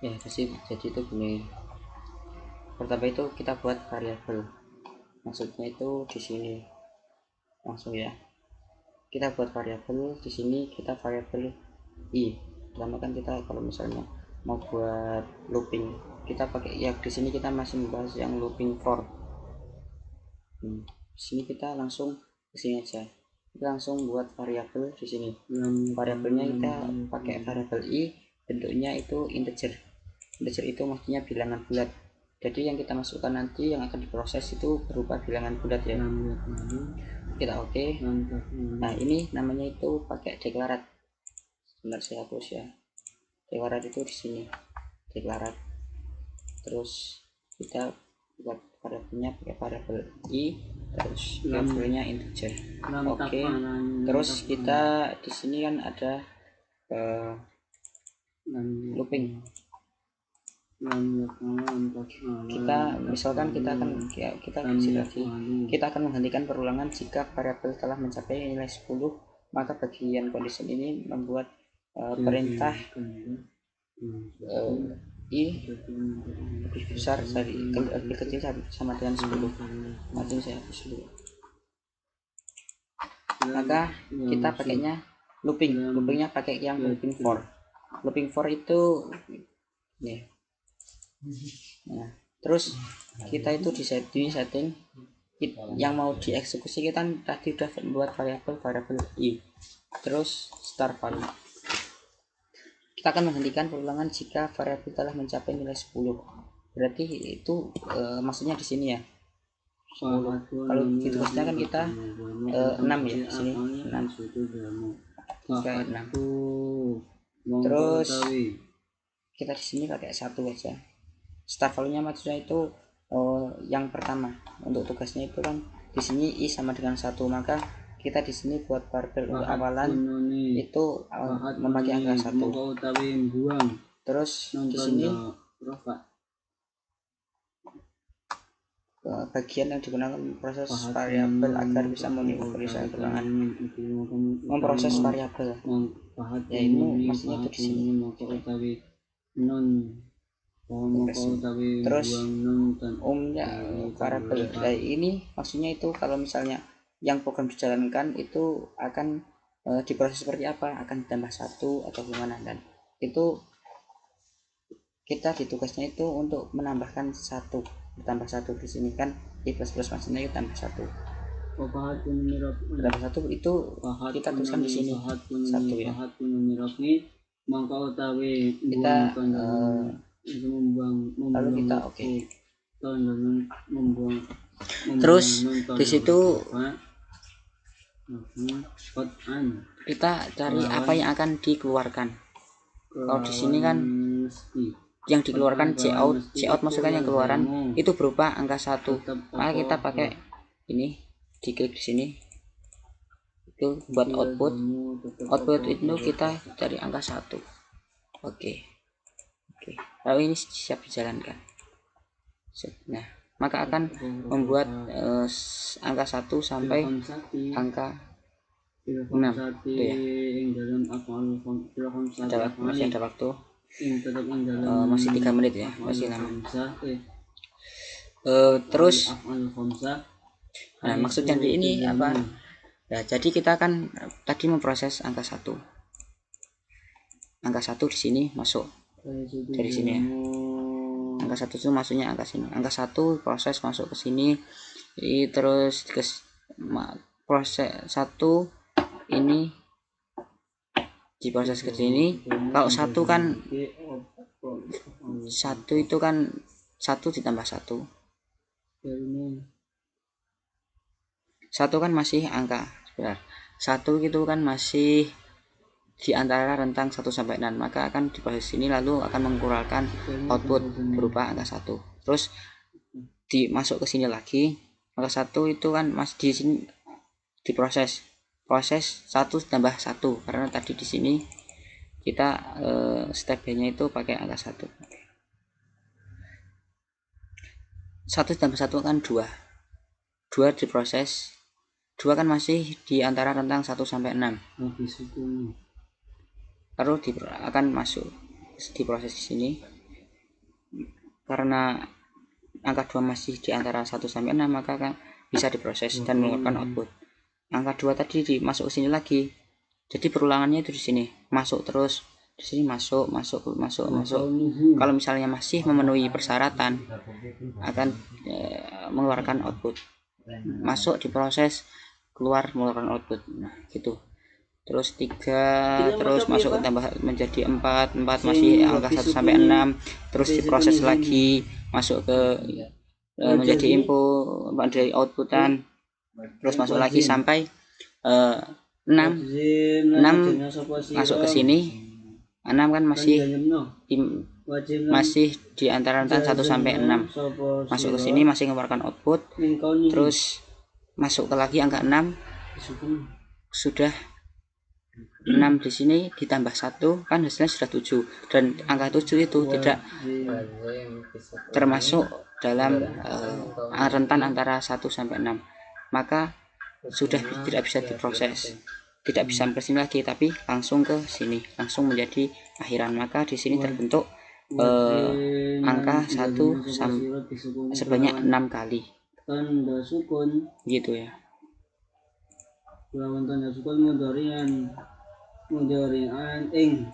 ya. Jadi itu gini, pertama itu kita buat variabel, maksudnya itu di sini langsung ya, kita buat variabel di sini, kita variabel i. Pertama kan kita kalau misalnya mau buat looping, kita pakai ya, di sini kita masih membahas yang looping for. Di sini kita langsung ke sini aja, kita langsung buat variabel di sini. Variabelnya kita pakai variabel i, bentuknya itu integer. Integer itu maksudnya bilangan bulat. Jadi yang kita masukkan nanti yang akan diproses itu berupa bilangan bulat ya. Kita oke. Nah ini namanya itu pakai deklarat. Sebentar saya hapus ya. Deklarat itu di sini. Deklarat. Terus kita buat variabelnya pakai variabel i, terus variabelnya integer. Oke. Terus kita di sini kan ada looping. Kita misalkan kita akan kita akan menghentikan perulangan jika variabel telah mencapai nilai 10, maka bagian condition ini membuat perintah i lebih besar dari lebih kecil sama dengan 10. Nanti saya hapus dulu. Maka kita pakainya loopingnya pakai yang looping for. Looping for itu ya. Nah, terus kita itu di setting yang mau dieksekusi, kita tadi udah membuat variabel i, terus start value. Kita akan menghentikan perulangan jika variabel telah mencapai nilai 10. Berarti itu maksudnya di sini ya 10. Kalau di tugasnya kan kita 6 ya, di sini 6. Kayak 6. Terus kita di sini pakai 1 aja. Start value-nya maksudnya itu yang pertama. Untuk tugasnya itu kan di sini i sama dengan 1, maka kita di sini buat variabel untuk awalan itu memakai angka 1. Terus di sini bagian yang digunakan proses variabel agar bisa memproses ulangan, memproses variabel. Ya ini maksudnya itu di sini. Terus variabel. Nah, ini maksudnya itu kalau misalnya yang program dijalankan itu akan diproses seperti apa, akan ditambah 1 atau gimana, dan itu kita di tugasnya itu untuk menambahkan 1, ditambah 1 di sini kan i plus plus maksudnya kita tambah 1. Tambah 1 itu kita tuliskan di sini 1 ya. Kita lalu kita oke. Terus di situ kita cari apa yang akan dikeluarkan. Kalau di sini kan yang dikeluarkan cout maksudnya yang keluaran itu berupa angka 1, maka kita pakai ini, diklik di sini itu buat output itu kita cari angka 1. Oke. Lalu ini siap dijalankan. Nah, maka akan membuat angka 1 sampai angka 6 itu ya. Masih ada waktu, masih 3 menit ya, masih lama. Terus nah maksudnya ini apa ya, jadi kita akan tadi memproses angka 1 di sini masuk dari sini ya. Angka 1 itu maksudnya angka sini, angka 1 proses masuk ke sini, terus ke proses 1 ini diproses ke sini. Kalau 1 kan 1 itu kan 1 ditambah 1 kan masih angka, sebentar, 1 gitu kan masih di antara rentang 1 sampai 6, maka akan diproses sini lalu akan mengeluarkan output berupa angka 1. Terus dimasuk ke sini lagi, angka 1 itu kan masih di sini diproses 1 tambah 1, karena tadi di sini kita step nya itu pakai angka 1. 1 tambah 1 kan 2 diproses 2 kan masih di antara rentang 1 sampai 6, lalu akan masuk diproses di sini. karena angka 2 masih di antara 1 sampai 6, maka kan bisa diproses dan mengeluarkan output. Angka 2 tadi dimasuk ke sini lagi. Jadi perulangannya itu di sini, masuk terus, di sini masuk. Kalau misalnya masih memenuhi persyaratan, akan mengeluarkan output. Masuk diproses, keluar mengeluarkan output. Nah, gitu. Terus 3, terus masuk ke tambah menjadi 4 masih angka 1 sampai 6, terus diproses lagi, masuk ke menjadi input, menjadi outputan, terus masuk lagi sampai 6 masuk ke sini. 6 kan masih di antara 1 sampai 6, masuk ke sini masih mengeluarkan output, terus masuk ke lagi angka 6, sudah 6 di sini ditambah 1 kan hasilnya sudah 7, dan angka 7 itu tidak termasuk dalam rentan antara 1 sampai 6, maka sudah tidak bisa diproses, tidak bisa ke sini lagi, tapi langsung ke sini, langsung menjadi akhiran. Maka di sini terbentuk angka 1 sebanyak 6 kali gitu ya. Lawan tanda sukun mudhari'an ing